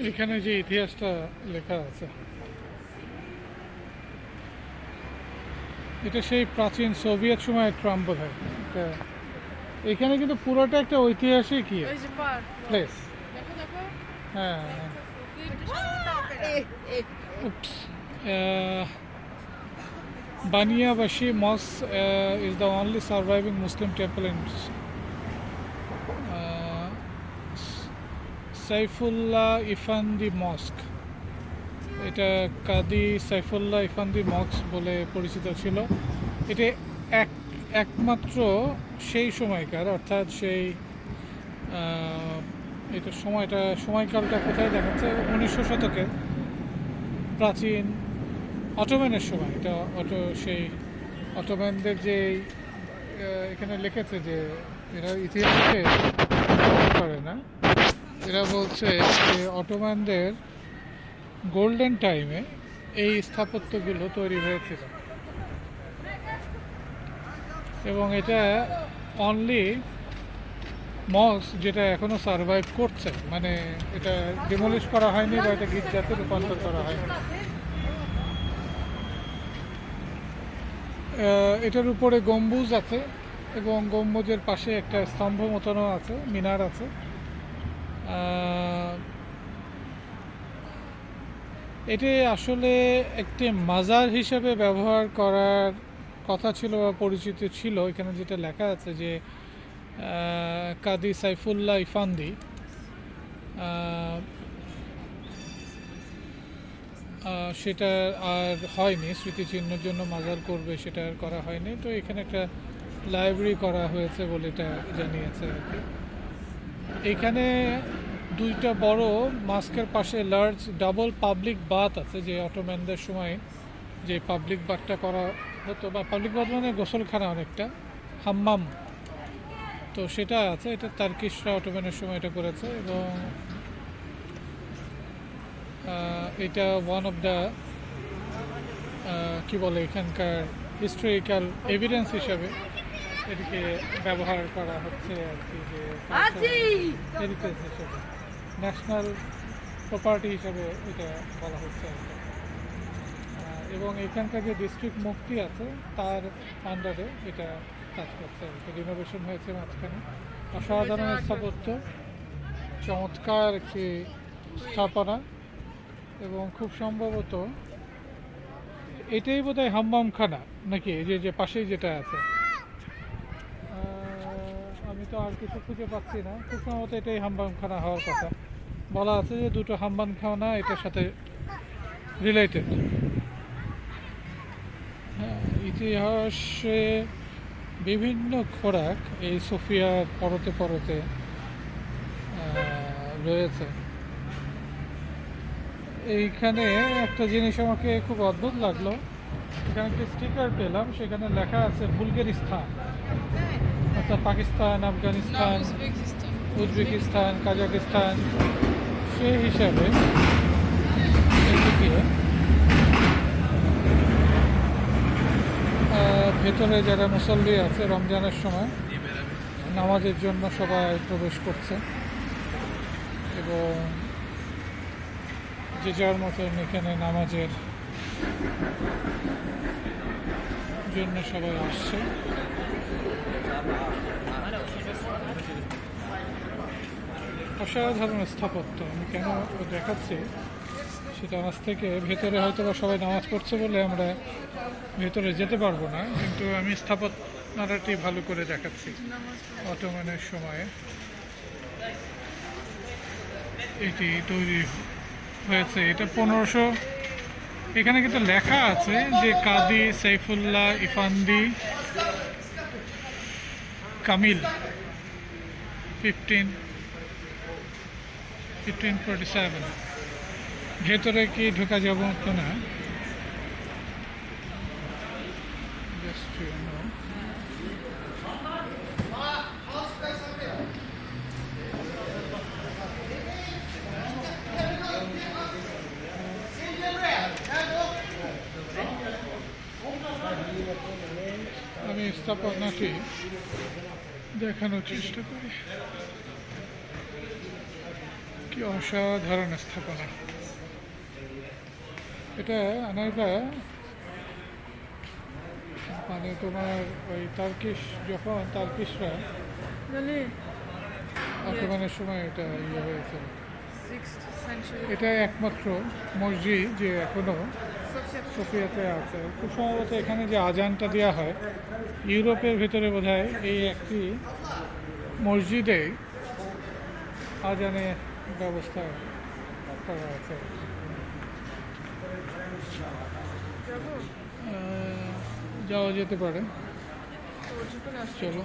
এখানে যে ইতিহাসটা লেখা আছে, এটা সেই প্রাচীন সোভিয়েত সময়ের ট্রাম বোধ হয় এটা। এখানে কিন্তু পুরোটা একটা ঐতিহাসিক ওই যে পার্ক প্লেস। দেখো দেখো হ্যাঁ। Oops. Baniyabashi Mosque is the only surviving Muslim temple in uh, Saifullah Ifandi Mosque. এটা কাদি সাইফুল্লাহ ইফান্দি মক্স বলে পরিচিত ছিল। এটা এক একমাত্র সেই সময়কার, অর্থাৎ সেই এটা সময়কালটা কোথায় দেখাচ্ছে, 1900 শতকের প্রাচীন অটোম্যানের সময়। এটা সেই অটোম্যানদের যে এখানে লিখেছে যে এরা ইতিহাসকে করে না, এরা বলছে যে অটোম্যানদের গোল্ডেন টাইমে এই স্থাপত্যগুলো তৈরি হয়েছিল এবং এটা অনলি মক্স যেটা এখনো সার্ভাইভ করছে, মানে এটা ডিমলিশ করা হয়নি বা এটা গির্জাতে রূপান্তর করা হয়নি। এটার উপরে গম্বুজ আছে এবং গম্বুজের পাশে একটা স্তম্ভ মতনও আছে, মিনার আছে। এটি আসলে একটি মাজার হিসেবে ব্যবহার করার কথা ছিল বা পরিচিত ছিল। এখানে যেটা লেখা আছে যে কাদি সাইফুল্লাহ ইফান্দি সেটা আর হয়নি, স্মৃতিচিহ্নের জন্য মাজার করবে সেটা আর করা হয়নি। তো এখানে একটা লাইব্রেরি করা হয়েছে বলে এটা জানিয়েছে আর কি। এখানে দুইটা বড় মাস্কের পাশে লার্জ ডাবল পাবলিক বাথ আছে, যে অটোম্যানদের সময় যে পাবলিক বাথটা করা হতো, বা পাবলিক বাথ মানে গোসলখানা অনেকটা, হাম্মাম, তো সেটা আছে। এটা তার্কিশরা অটোম্যানের সময় এটা করেছে এবং এটা ওয়ান অফ দ্য কী বলে এখানকার হিস্টোরিক্যাল এভিডেন্স হিসাবে এটিকে ব্যবহার করা হচ্ছে আর কি, যে হেরিটেজ হিসেবে, ন্যাশনাল প্রপার্টি হিসাবে এটা বলা হচ্ছে আর কি। এবং এখানকার যে ডিস্ট্রিক্ট মুফতি আছে তার আন্ডারে এটা কাজ করছে। এটা রিনোভেশন হয়েছে মাঝখানে। অসাধারণ স্থাপত্য, চমৎকার একটি স্থাপনা, এবং খুব সম্ভবত এটাই বোধহয় হাম্মামখানা নাকি, এই যে পাশেই যেটা আছে। আমি তো আর কিছু খুঁজে পাচ্ছি না, খুব সম্ভবত এটাই হাম্মামখানা হওয়ার কথা। বলা আছে যে দুটো হাম্মামখানা এটার সাথে রিলেটেড। ইতিহাসে বিভিন্ন খোরাক এই সোফিয়ার পরতে পরতে রয়েছে। এইখানে একটা জিনিস আমাকে খুব অদ্ভুত লাগলো, এখানে একটা স্টিকার পেলাম, সেখানে লেখা আছে বুলগেরিস্তান, অর্থাৎ পাকিস্তান, আফগানিস্তান, উজবেকিস্তান, কাজাকিস্তান, সেই হিসাবে এদিকে ভেতরে যারা মুসল্লি আছে রমজানের সময় নামাজের জন্য সবাই প্রবেশ করছে এবং যে যার মতন এখানে নামাজের জন্য সবাই আসছে। অসাধারণ স্থাপত্য। আমি কেন দেখাচ্ছি সেটা, আজ থেকে ভেতরে হয়তো বা সবাই নামাজ পড়ছে বলে আমরা ভেতরে যেতে পারবো না, কিন্তু আমি স্থাপনাটি ভালো করে দেখাচ্ছি। অটোম্যানের সময়ে এটি তৈরি হয়েছে। এটা 1500, এখানে কিন্তু লেখা আছে যে কাদি সাইফুল্লাহ ইফান্দি কামিল 1547। ভেতরে কি ঢোকা যাব তো না, আমি স্থাপনাটি দেখানোর চেষ্টা করি। কি অসাধারণ স্থাপনা। এটা আনারটা মানে তোমার ওই যখন তার্কিশরা আক্রমণের সময় এটা ইয়ে হয়েছিল। এটা একমাত্র মসজিদ যে এখনো সোফিয়াতে আছে। খুব সম্ভবত এখানে যে আজানটা দেওয়া হয় ইউরোপের ভেতরে বোধহয় এই একটি মসজিদে আজানের ব্যবস্থা করা আছে। যাওয়া যেতে পারে, চলো।